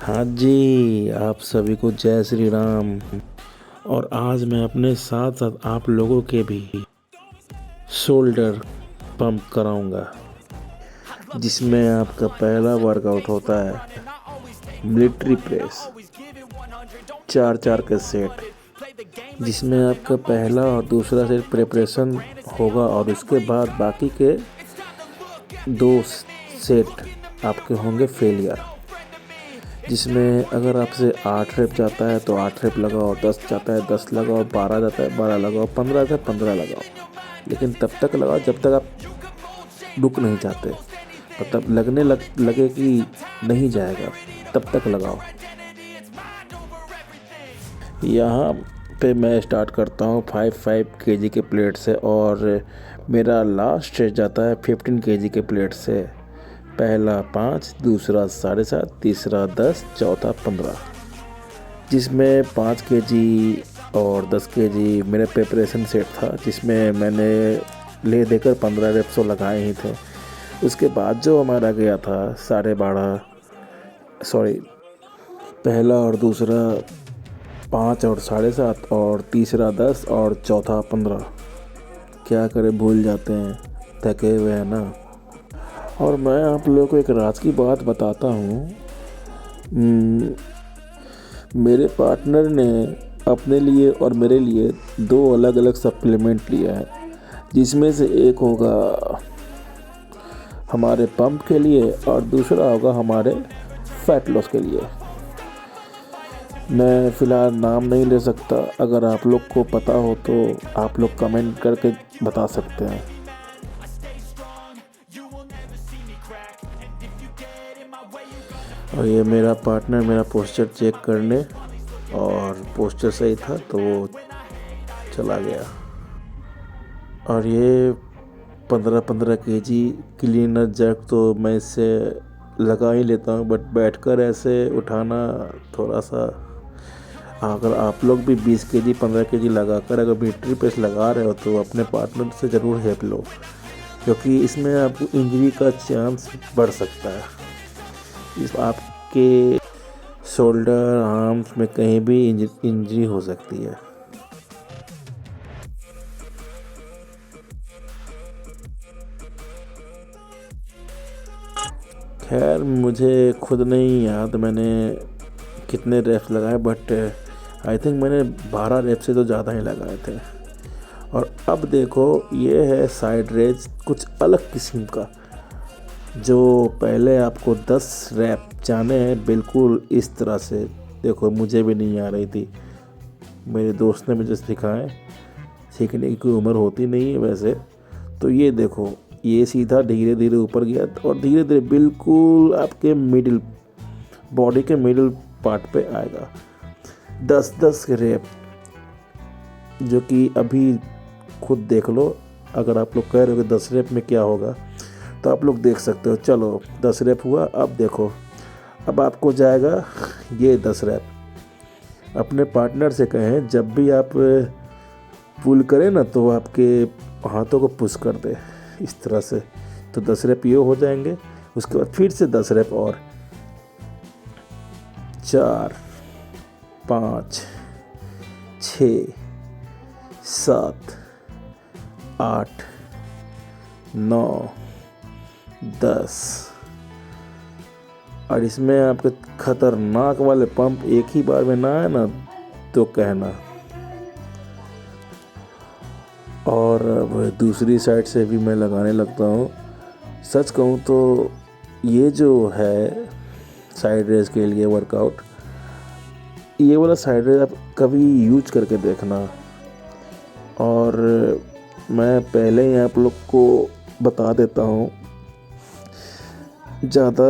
हाँ जी, आप सभी को जय श्री राम। और आज मैं अपने साथ साथ आप लोगों के भी शोल्डर पंप कराऊंगा, जिसमें आपका पहला वर्कआउट होता है मिलिट्री प्रेस, 4-4 के सेट, जिसमें आपका पहला और दूसरा सेट प्रिपरेशन होगा और उसके बाद बाकी के 2 सेट आपके होंगे फेलियर, जिसमें अगर आपसे 8 रेप जाता है तो 8 रेप लगाओ, 10 जाता है 10 लगाओ, 12 जाता है 12 लगाओ, 15 जाता है 15 लगाओ, लेकिन तब तक लगाओ जब तक आप रुक नहीं जाते, और तब लगे कि नहीं जाएगा तब तक लगाओ। यहाँ पे मैं स्टार्ट करता हूँ 5 केजी के प्लेट से और मेरा लास्ट स्टेज जाता है 15 केजी के प्लेट से। पहला 5, दूसरा 7.5, तीसरा 10, चौथा 15, जिसमें 5 केजी और 10 केजी मेरा प्रिपरेशन सेट था, जिसमें मैंने ले देकर 15 रेप्स लगाए ही थे। उसके बाद जो हमारा गया था 12.5, पहला और दूसरा 5 और 7.5 और तीसरा 10 और चौथा 15। क्या करें, भूल जाते हैं, थके हुए हैं ना। और मैं आप लोगों को एक राज की बात बताता हूँ। मेरे पार्टनर ने अपने लिए और मेरे लिए 2 अलग अलग सप्लीमेंट लिया है, जिसमें से एक होगा हमारे पंप के लिए और दूसरा होगा हमारे फैट लॉस के लिए। मैं फ़िलहाल नाम नहीं ले सकता, अगर आप लोग को पता हो तो आप लोग कमेंट करके बता सकते हैं। और ये मेरा पार्टनर मेरा पोस्चर चेक करने, और पोस्चर सही था तो वो चला गया। और ये 15-15 केजी क्लीनर जर्क तो मैं इससे लगा ही लेता हूँ, बट बैठकर ऐसे उठाना थोड़ा सा। अगर आप लोग भी 20 केजी 15 केजी लगाकर अगर मिलिट्री प्रेस लगा रहे हो तो अपने पार्टनर से ज़रूर हेल्प लो, क्योंकि इसमें आपको इंजरी का चांस बढ़ सकता है। इस आपके शोल्डर आर्म्स में कहीं भी इंजरी हो सकती है। खैर मुझे खुद नहीं याद मैंने कितने रेप्स लगाए, बट आई थिंक मैंने 12 रेप से तो ज़्यादा ही लगाए थे। और अब देखो, ये है साइड रेज, कुछ अलग किस्म का, जो पहले आपको 10 रैप जाने हैं बिल्कुल इस तरह से। देखो, मुझे भी नहीं आ रही थी, मेरे दोस्त ने मुझे सिखाए, सीखने की उम्र होती नहीं है वैसे। तो ये देखो, ये सीधा धीरे धीरे ऊपर गया और धीरे धीरे बिल्कुल आपके मिडिल बॉडी के मिडिल पार्ट पे आएगा। 10-10 रैप, जो कि अभी खुद देख लो। अगर आप लोग कह रहे हो कि 10 रैप में क्या होगा, तो आप लोग देख सकते हो। चलो 10 रैप हुआ, अब देखो, अब आपको जाएगा ये 10 रैप। अपने पार्टनर से कहें जब भी आप पुल करें ना तो आपके हाथों को पुश कर दे इस तरह से, तो 10 रैप ये हो जाएंगे। उसके बाद फिर से 10 रैप और 4, 5, 6, 7, 8, 9, 10। और इसमें आपके खतरनाक वाले पंप एक ही बार में ना है ना तो कहना। और दूसरी साइड से भी मैं लगाने लगता हूँ। सच कहूँ तो ये जो है साइड रेस के लिए वर्कआउट, ये वाला साइड रेस आप कभी यूज करके देखना। और मैं पहले ही आप लोग को बता देता हूँ, ज़्यादा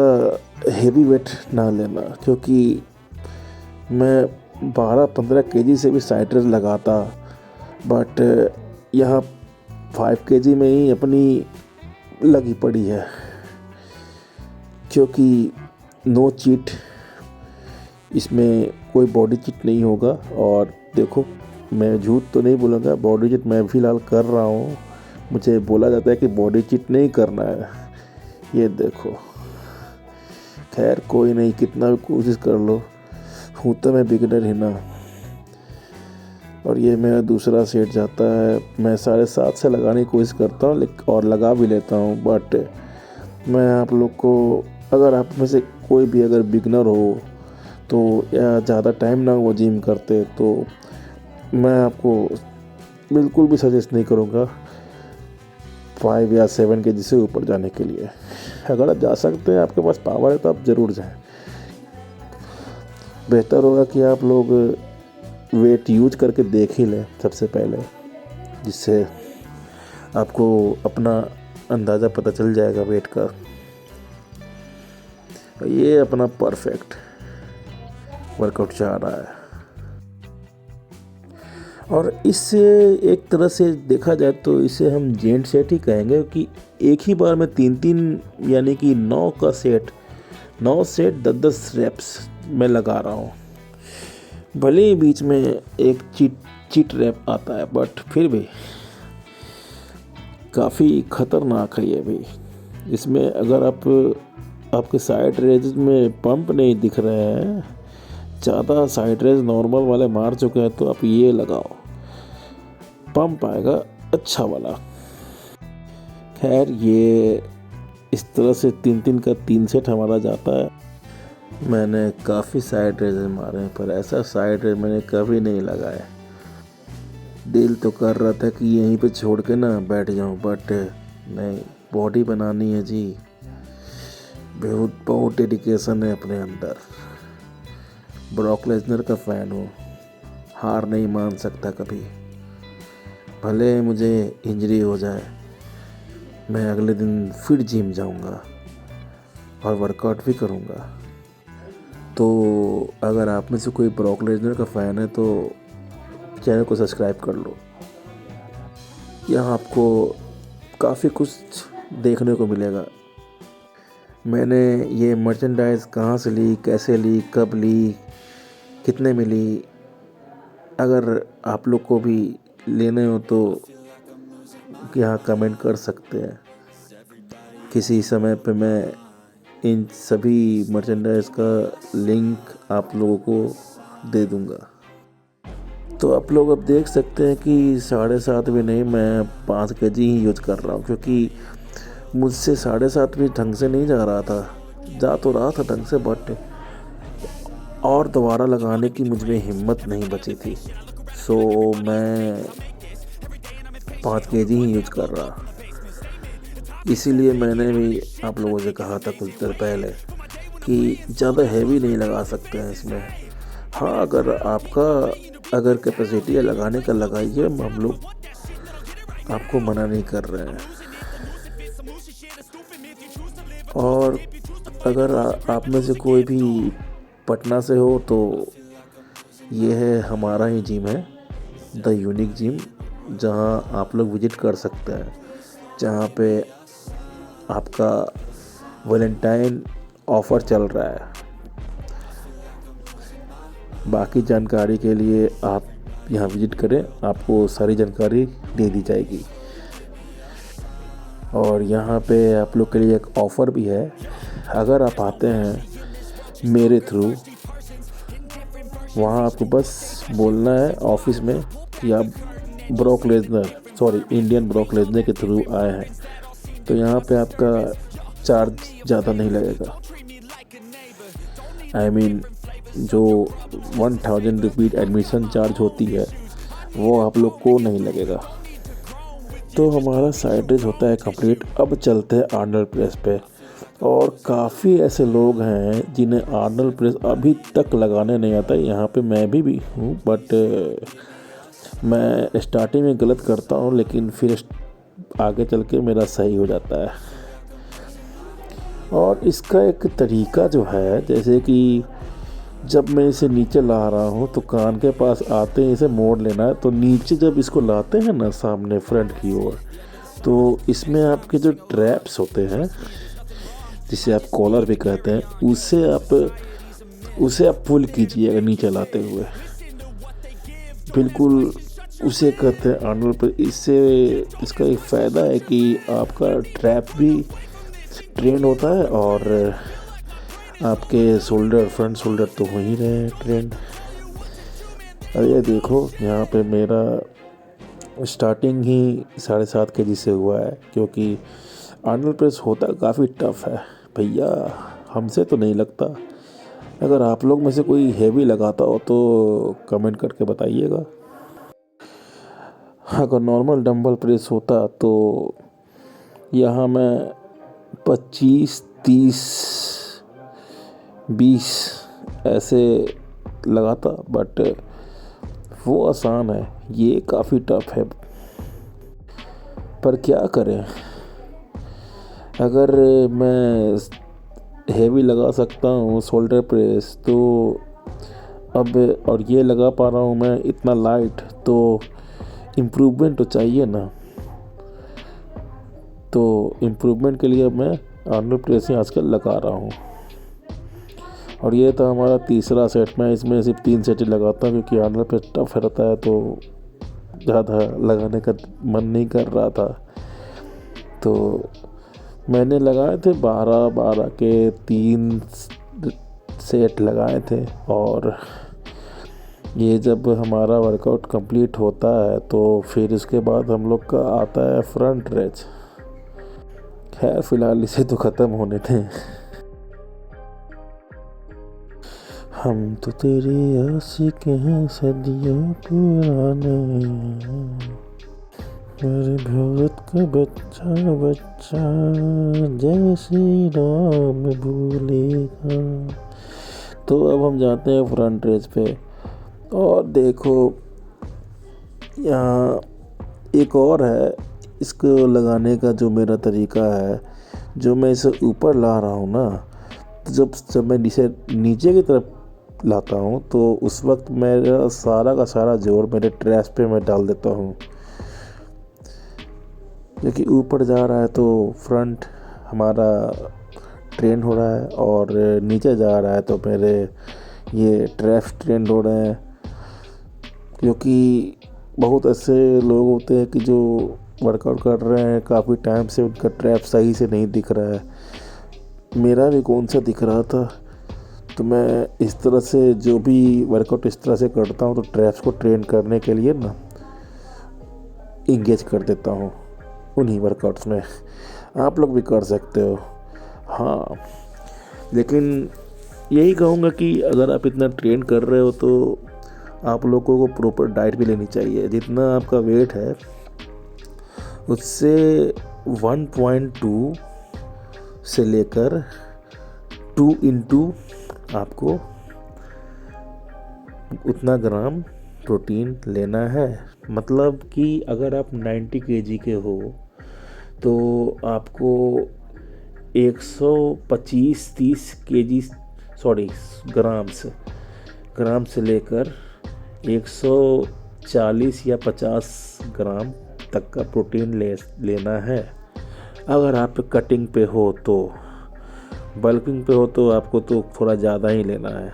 हेवी वेट ना लेना, क्योंकि मैं 12-15 केजी से भी साइड रेस लगाता, बट यहाँ 5 केजी में ही अपनी लगी पड़ी है, क्योंकि नो चीट, इसमें कोई बॉडी चीट नहीं होगा। और देखो, मैं झूठ तो नहीं बोलूँगा, बॉडी चीट मैं फ़िलहाल कर रहा हूँ। मुझे बोला जाता है कि बॉडी चीट नहीं करना है। ये देखो, खैर कोई नहीं, कितना भी कोशिश कर लो, हूँ तो मैं बिगिनर ही ना। और ये मेरा दूसरा सेट जाता है। मैं 7.5 से लगाने की कोशिश करता हूँ और लगा भी लेता हूँ। बट मैं आप लोग को, अगर आप में से कोई भी अगर बिगिनर हो तो, या ज़्यादा टाइम ना वो जिम करते, तो मैं आपको बिल्कुल भी सजेस्ट नहीं करूँगा 5 या 7 केजी से ऊपर जाने के लिए। अगर आप जा सकते हैं, आपके पास पावर है, तो आप ज़रूर जाएं। बेहतर होगा कि आप लोग वेट यूज करके देख ही लें सबसे पहले, जिससे आपको अपना अंदाज़ा पता चल जाएगा वेट का। ये अपना परफेक्ट वर्कआउट जा रहा है। और इससे एक तरह से देखा जाए तो इसे हम जेंट सेट ही कहेंगे, कि एक ही बार में 3 यानी कि 9 सेट 10 रेप्स में लगा रहा हूँ। भले ही बीच में एक चीट रैप आता है, बट फिर भी काफ़ी ख़तरनाक है ये भी। इसमें अगर आपके साइड रेज में पंप नहीं दिख रहे हैं, ज़्यादा साइड रेज नॉर्मल वाले मार चुके हैं, तो आप ये लगाओ, पंप आएगा अच्छा वाला। खैर ये इस तरह से 3 का 3 सेट हमारा जाता है। मैंने काफ़ी साइड रेज मारे हैं, पर ऐसा साइड रेज मैंने कभी नहीं लगाया। दिल तो कर रहा था कि यहीं पे छोड़ के ना बैठ जाऊं, बट नहीं, बॉडी बनानी है जी। बहुत डेडिकेशन है अपने अंदर। ब्रॉक लेसनर का फ़ैन हूँ, हार नहीं मान सकता कभी। भले मुझे इंजरी हो जाए, मैं अगले दिन फिर जिम जाऊंगा और वर्कआउट भी करूंगा। तो अगर आप में से कोई ब्रॉक लेसनर का फ़ैन है तो चैनल को सब्सक्राइब कर लो। यहाँ आपको काफ़ी कुछ देखने को मिलेगा। मैंने ये मर्चेंडाइज़ कहाँ से ली, कैसे ली, कब ली, कितने में ली, अगर आप लोग को भी लेने हो तो यहाँ कमेंट कर सकते हैं। किसी समय पे मैं इन सभी मर्चेंडाइज़ का लिंक आप लोगों को दे दूँगा। तो आप लोग अब देख सकते हैं कि 7.5 भी नहीं, मैं 5 केजी ही यूज कर रहा हूँ, क्योंकि मुझसे 7.5 भी ढंग से नहीं जा रहा था। जा तो रहा था ढंग से, बट और दोबारा लगाने की मुझ में हिम्मत नहीं बची थी। सो मैं 5 केजी ही यूज कर रहा। इसीलिए मैंने भी आप लोगों से कहा था कुछ देर पहले कि ज़्यादा हैवी नहीं लगा सकते हैं इसमें। हाँ, अगर कैपेसिटी है लगाने का, लगाइए, हम लोग आपको मना नहीं कर रहे हैं। और अगर आप में से कोई भी पटना से हो तो ये है हमारा ही जिम है, द यूनिक जिम, जहां आप लोग विजिट कर सकते हैं, जहां पे आपका वैलेंटाइन ऑफ़र चल रहा है। बाकी जानकारी के लिए आप यहाँ विजिट करें, आपको सारी जानकारी दे दी जाएगी। और यहाँ पे आप लोग के लिए एक ऑफ़र भी है। अगर आप आते हैं मेरे थ्रू, वहाँ आपको बस बोलना है ऑफिस में कि आप इंडियन ब्रॉक लेसनर के थ्रू आए हैं, तो यहाँ पे आपका चार्ज ज़्यादा नहीं लगेगा। जो 1000 रुपीज़ एडमिशन चार्ज होती है, वो आप लोग को नहीं लगेगा। तो हमारा साइड रेस होता है कंप्लीट। अब चलते हैं आर्नल्ड प्रेस पे। और काफ़ी ऐसे लोग हैं जिन्हें आर्नल्ड प्रेस अभी तक लगाने नहीं आता। यहाँ पे मैं भी हूँ, बट मैं स्टार्टिंग में गलत करता हूँ, लेकिन फिर आगे चल के मेरा सही हो जाता है। और इसका एक तरीका जो है, जैसे कि जब मैं इसे नीचे ला रहा हूँ तो कान के पास आते ही इसे मोड़ लेना है। तो नीचे जब इसको लाते हैं ना सामने फ्रंट की ओर, तो इसमें आपके जो ट्रैप्स होते हैं, जिसे आप कॉलर भी कहते हैं, उसे आप पुल कीजिएगा नीचे लाते हुए। बिल्कुल उसे कहते हैं आर्नल्ड पर। इसका एक फ़ायदा है कि आपका ट्रैप भी ट्रेन होता है और आपके शोल्डर फ्रंट शोल्डर तो हो ही रहे हैं ट्रेंड। अरे देखो यहाँ पे मेरा स्टार्टिंग ही 7.5 kg से हुआ है, क्योंकि आर्नोल्ड प्रेस होता काफ़ी टफ है भैया, हमसे तो नहीं लगता। अगर आप लोग में से कोई हैवी लगाता हो तो कमेंट करके बताइएगा। अगर नॉर्मल डंबल प्रेस होता तो यहाँ मैं 25, 30, 20 ऐसे लगाता, बट वो आसान है, ये काफ़ी टफ है। पर क्या करें, अगर मैं हेवी लगा सकता हूँ शोल्डर प्रेस तो अब, और ये लगा पा रहा हूँ मैं इतना लाइट, तो इम्प्रूवमेंट तो चाहिए ना। तो इम्प्रूवमेंट के लिए मैं आर्नोल्ड प्रेस ही आजकल लगा रहा हूँ। और ये था हमारा तीसरा सेट। मैं इसमें सिर्फ 3 सेट ही लगाता हूँ, क्योंकि आर्नोल्ड प्रेस टफ रहता है तो ज़्यादा लगाने का मन नहीं कर रहा था। तो मैंने लगाए थे 12 के 3 सेट लगाए थे। और ये जब हमारा वर्कआउट कंप्लीट होता है तो फिर उसके बाद हम लोग का आता है फ्रंट रेज। खैर फिलहाल इसे तो ख़त्म होने थे। हम तो तेरे आशिक हैं सदियों पुराने, मेरे भारत का बच्चा बच्चा जय श्री राम भूलेगा। तो अब हम जाते हैं फ्रंट रेज पे। और देखो यहाँ एक और है इसको लगाने का जो मेरा तरीका है, जो मैं इसे ऊपर ला रहा हूँ ना, तो जब मैं इसे नीचे की तरफ लाता हूँ तो उस वक्त मेरा सारा का सारा जोर मेरे ट्रैप्स पे मैं डाल देता हूँ। क्योंकि ऊपर जा रहा है तो फ्रंट हमारा ट्रेन हो रहा है, और नीचे जा रहा है तो मेरे ये ट्रैप्स ट्रेंड हो रहे हैं। क्योंकि बहुत ऐसे लोग होते हैं कि जो वर्कआउट कर रहे हैं काफ़ी टाइम से, उनका ट्रैप सही से नहीं दिख रहा है। मेरा भी कौन सा दिख रहा था। तो मैं इस तरह से जो भी वर्कआउट इस तरह से करता हूँ तो ट्रैप्स को ट्रेन करने के लिए ना इंगेज कर देता हूँ उन्हीं वर्कआउट्स में। आप लोग भी कर सकते हो। हाँ, लेकिन यही कहूँगा कि अगर आप इतना ट्रेन कर रहे हो तो आप लोगों को प्रॉपर डाइट भी लेनी चाहिए। जितना आपका वेट है उससे 1.2 से लेकर 2 इंटू आपको उतना ग्राम प्रोटीन लेना है। मतलब कि अगर आप 90 kg के हो तो आपको 125-30 ग्राम से लेकर 140 या 50 ग्राम तक का प्रोटीन लेना है। अगर आप कटिंग पे हो तो, बल्किंग पे हो तो आपको तो थोड़ा ज़्यादा ही लेना है,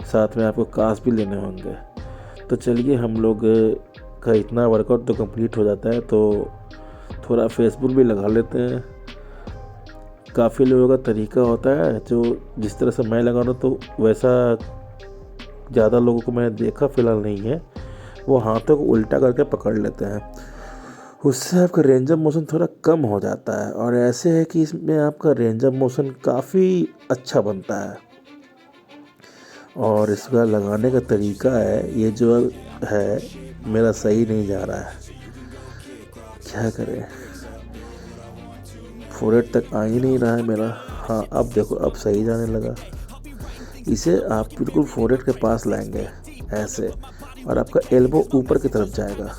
साथ में आपको कार्ब्स भी लेने होंगे। तो चलिए, हम लोग का इतना वर्कआउट तो कंप्लीट हो जाता है तो थोड़ा फेसबुक भी लगा लेते हैं। काफ़ी लोगों का तरीका होता है जो जिस तरह से मैं लगा रहा हूँ, तो वैसा ज़्यादा लोगों को मैंने देखा फ़िलहाल नहीं है। वो हाथों को उल्टा करके पकड़ लेते हैं, उससे आपका रेंज ऑफ मोशन थोड़ा कम हो जाता है। और ऐसे है कि इसमें आपका रेंज ऑफ मोशन काफ़ी अच्छा बनता है। और इसका लगाने का तरीका है, ये जो है मेरा सही नहीं जा रहा है, क्या करें, फोरहेड तक आ ही नहीं रहा है मेरा। हाँ, अब देखो, अब सही जाने लगा। इसे आप बिल्कुल फोरहेड के पास लाएंगे ऐसे, और आपका एल्बो ऊपर की तरफ जाएगा।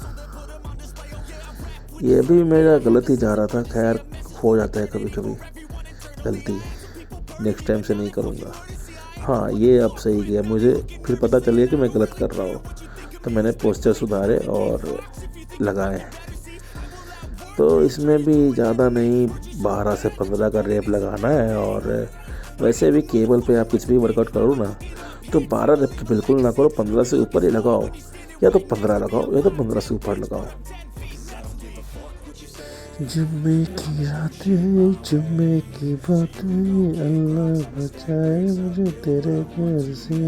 ये भी मेरा गलत ही जा रहा था, खैर हो जाता है कभी कभी गलती, नेक्स्ट टाइम से नहीं करूँगा। हाँ, ये अब सही गया, मुझे फिर पता चल गया कि मैं गलत कर रहा हूँ, तो मैंने पोस्चर सुधारे और लगाए। तो इसमें भी ज़्यादा नहीं, 12 से 15 का रेप लगाना है। और वैसे भी केबल पे आप कुछ भी वर्कआउट करो ना, तो 12 रेप तो बिल्कुल ना करो, 15 से ऊपर ही लगाओ, या तो 15 लगाओ या तो 15 से ऊपर लगाओ। जुम्मे की रातें, जुम्मे की बातें, अल्लाह बचाए मुझे तेरे प्यार से।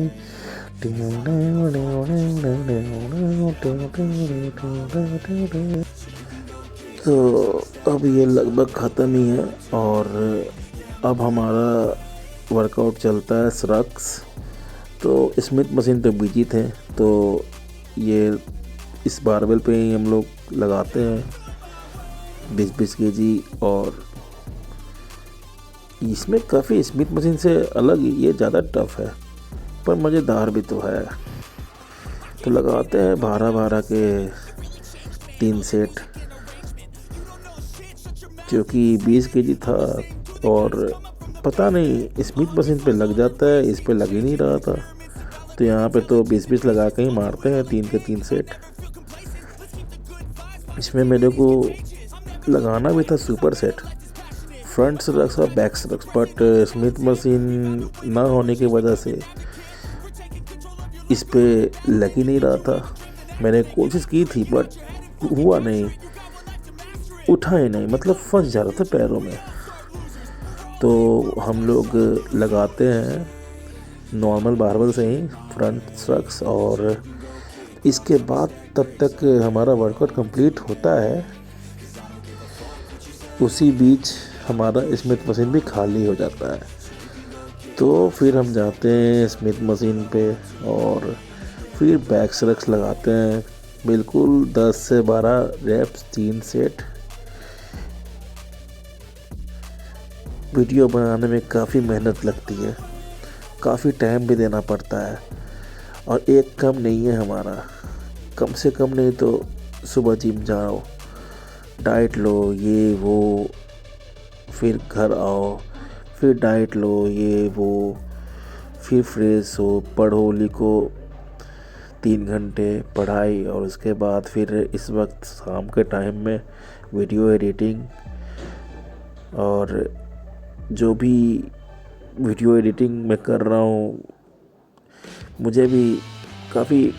तो अब ये लगभग ख़त्म ही है और अब हमारा वर्कआउट चलता है स्रक्स। तो स्मिथ मशीन पे बिजी थे, तो ये इस बारबेल पे ही हम लोग लगाते हैं 20-20 केजी। और इसमें काफ़ी स्मिथ मशीन से अलग ये ज़्यादा टफ है पर मज़ेदार भी तो है। तो लगाते हैं 12-12 के 3 सेट, क्योंकि 20 केजी था और पता नहीं स्मिथ मशीन पे लग जाता है, इस पे लग ही नहीं रहा था। तो यहाँ पे तो 20-20 लगा के ही मारते हैं 3 के 3 सेट। इसमें मेरे को लगाना भी था सुपर सेट, फ्रंट रक्स और बैक रक्स, बट स्मिथ मशीन ना होने की वजह से इस पे लग ही नहीं रहा था। मैंने कोशिश की थी बट हुआ नहीं, उठा ही नहीं, मतलब फंस जा रहा था पैरों में। तो हम लोग लगाते हैं नॉर्मल बारबेल से ही फ्रंट रक्स, और इसके बाद तब तक हमारा वर्कआउट कंप्लीट होता है, उसी बीच हमारा स्मिथ मशीन भी खाली हो जाता है। तो फिर हम जाते हैं स्मिथ मशीन पे और फिर बैक रक्स लगाते हैं, बिल्कुल 10 से 12 रेप्स 3 सेट। वीडियो बनाने में काफ़ी मेहनत लगती है, काफ़ी टाइम भी देना पड़ता है, और एक कम नहीं है हमारा, कम से कम नहीं तो सुबह जिम जाओ, डाइट लो, ये वो, फिर घर आओ, फिर डाइट लो, ये वो, फिर फ्रेश हो, पढ़ो लिखो 3 घंटे पढ़ाई, और उसके बाद फिर इस वक्त शाम के टाइम में वीडियो एडिटिंग, और जो भी वीडियो एडिटिंग मैं कर रहा हूँ मुझे भी काफ़ी,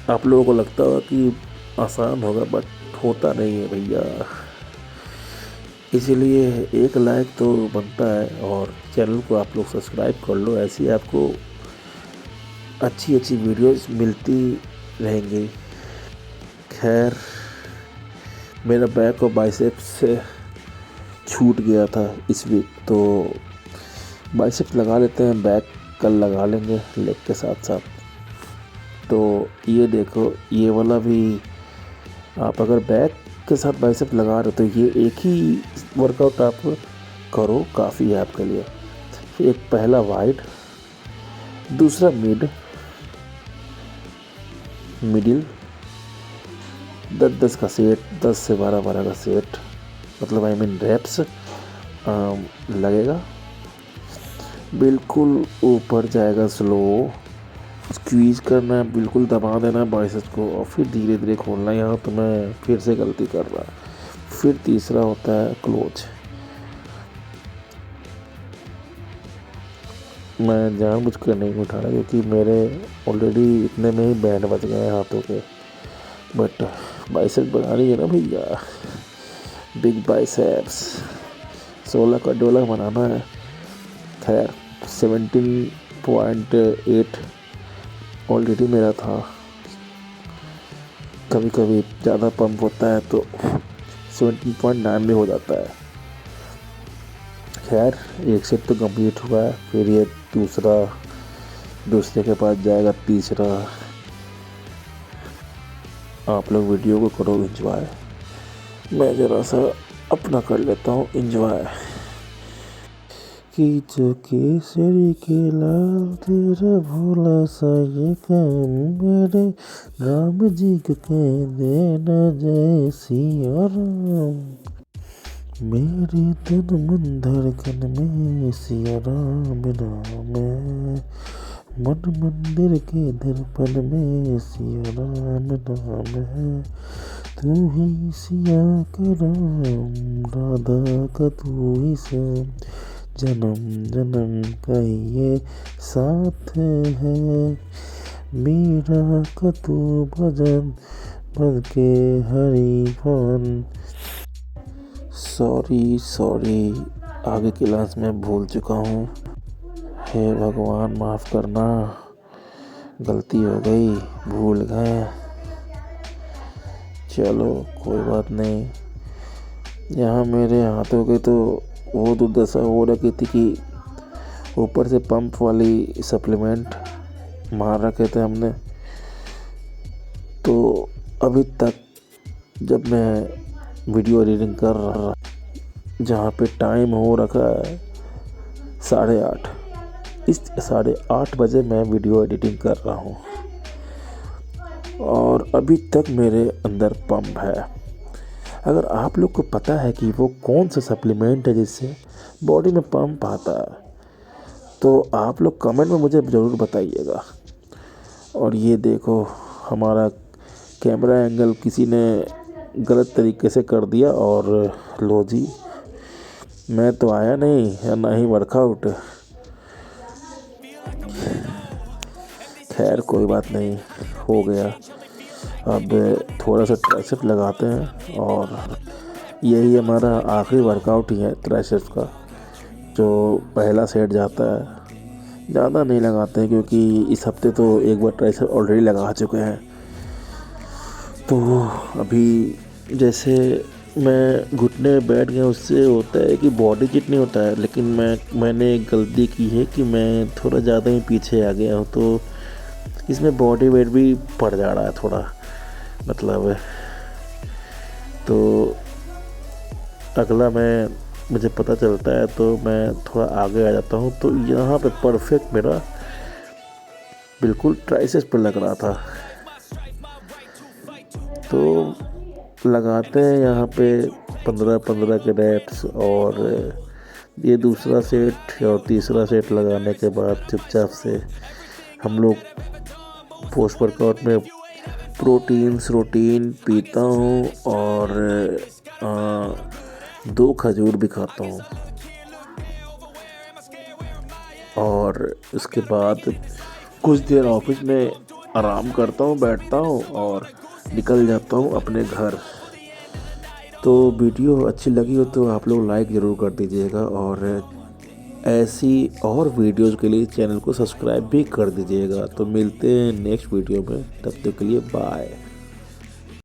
आप लोगों को लगता होगा कि आसान होगा बट होता नहीं है भैया। इसीलिए एक लाइक तो बनता है, और चैनल को आप लोग सब्सक्राइब कर लो, ऐसी आपको अच्छी अच्छी वीडियोस मिलती रहेंगी। खैर, मेरा बैक और बाइसेप्स से छूट गया था इस वीक, तो बाइसेप्स लगा लेते हैं, बैक कल लगा लेंगे लेग के साथ साथ। तो ये देखो, ये वाला भी आप अगर बैक के साथ बाइसेप्स लगा रहे हो तो ये एक ही वर्कआउट आप करो, काफ़ी है आपके लिए। फिर एक पहला वाइड, दूसरा मिडिल 10-10 का सेट, 10 से 12-12 का सेट, मतलब रेप्स लगेगा, बिल्कुल ऊपर जाएगा, स्लो स्क्वीज करना है, बिल्कुल दबा देना है बाइसेप्स को, और फिर धीरे धीरे खोलना है। यहाँ तो मैं फिर से गलती कर रहा। फिर तीसरा होता है क्लोज। मैं जानबूझकर नहीं उठा रहा क्योंकि मेरे ऑलरेडी इतने में ही बैंड बच गए हैं हाथों के, बट बाइसेप्स बनानी है ना भैया, बिग बाइसेप्स, 16 का डोला बनाना है। खैर 17.8 ऑलरेडी मेरा था, कभी कभी ज़्यादा पंप होता है तो 17.9 भी हो जाता है। खैर एक सेट तो कंप्लीट हुआ है, फिर ये दूसरे के पास जाएगा तीसरा। आप लोग वीडियो को करो एंजॉय, मैं ज़रा सा अपना कर लेता हूँ एंजॉय। कि जो केसरी के लाल तेरा भोला सा ये काम, मेरे राम जी को कह देना जय सिया राम, मेरे तन मन धड़कन में सिया राम नाम है, मन मंदिर के दर्पण में सिया राम नाम है, तू ही सिया का राम, राधा का तू ही श्याम, जन्म जन्म का ये साथ है, मेरा का तू भजन बन के हरि भवन। सॉरी आगे की लाइन मैं भूल चुका हूँ। हे भगवान माफ़ करना, गलती हो गई, भूल गए। चलो कोई बात नहीं। यहाँ मेरे हाथों की तो वो दुर्दशा हो रखी थी कि ऊपर से पंप वाली सप्लीमेंट मार रखे थे हमने। तो अभी तक जब मैं वीडियो एडिटिंग कर रहा, जहाँ पे टाइम हो रखा है 8:30, इस 8:30 बजे मैं वीडियो एडिटिंग कर रहा हूँ और अभी तक मेरे अंदर पंप है। अगर आप लोग को पता है कि वो कौन सा सप्लीमेंट है जिससे बॉडी में पंप आता है, तो आप लोग कमेंट में मुझे ज़रूर बताइएगा। और ये देखो, हमारा कैमरा एंगल किसी ने गलत तरीके से कर दिया और लो जी, मैं तो आया नहीं या ना ही वर्कआउट। खैर कोई बात नहीं, हो गया। अब थोड़ा सा ट्राइसेप लगाते हैं और यही हमारा आखिरी वर्कआउट ही है ट्राइसेप का, जो पहला सेट जाता है। ज़्यादा नहीं लगाते हैं क्योंकि इस हफ्ते तो एक बार ट्राइसेप ऑलरेडी लगा चुके हैं। तो अभी जैसे मैं घुटने बैठ गया, उससे होता है कि बॉडी चिट नहीं होता है, लेकिन मैंने एक गलती की है कि मैं थोड़ा ज़्यादा ही पीछे आ गया हूँ, तो इसमें बॉडी वेट भी पड़ जा रहा है थोड़ा, मतलब। तो अगला मुझे पता चलता है तो मैं थोड़ा आगे आ जाता हूँ। तो यहाँ पे परफेक्ट मेरा बिल्कुल ट्राइसेप्स पर लग रहा था। तो लगाते हैं यहाँ पे 15-15 के रैप्स, और ये दूसरा सेट और तीसरा सेट लगाने के बाद चुपचाप से हम लोग पोस्ट वर्कआउट में प्रोटीन पीता हूँ और 2 खजूर भी खाता हूँ। और उसके बाद कुछ देर ऑफिस में आराम करता हूँ, बैठता हूँ और निकल जाता हूँ अपने घर। तो वीडियो अच्छी लगी हो तो आप लोग लाइक ज़रूर कर दीजिएगा, और ऐसी और वीडियोज़ के लिए चैनल को सब्सक्राइब भी कर दीजिएगा। तो मिलते हैं नेक्स्ट वीडियो में, तब तक के लिए बाय।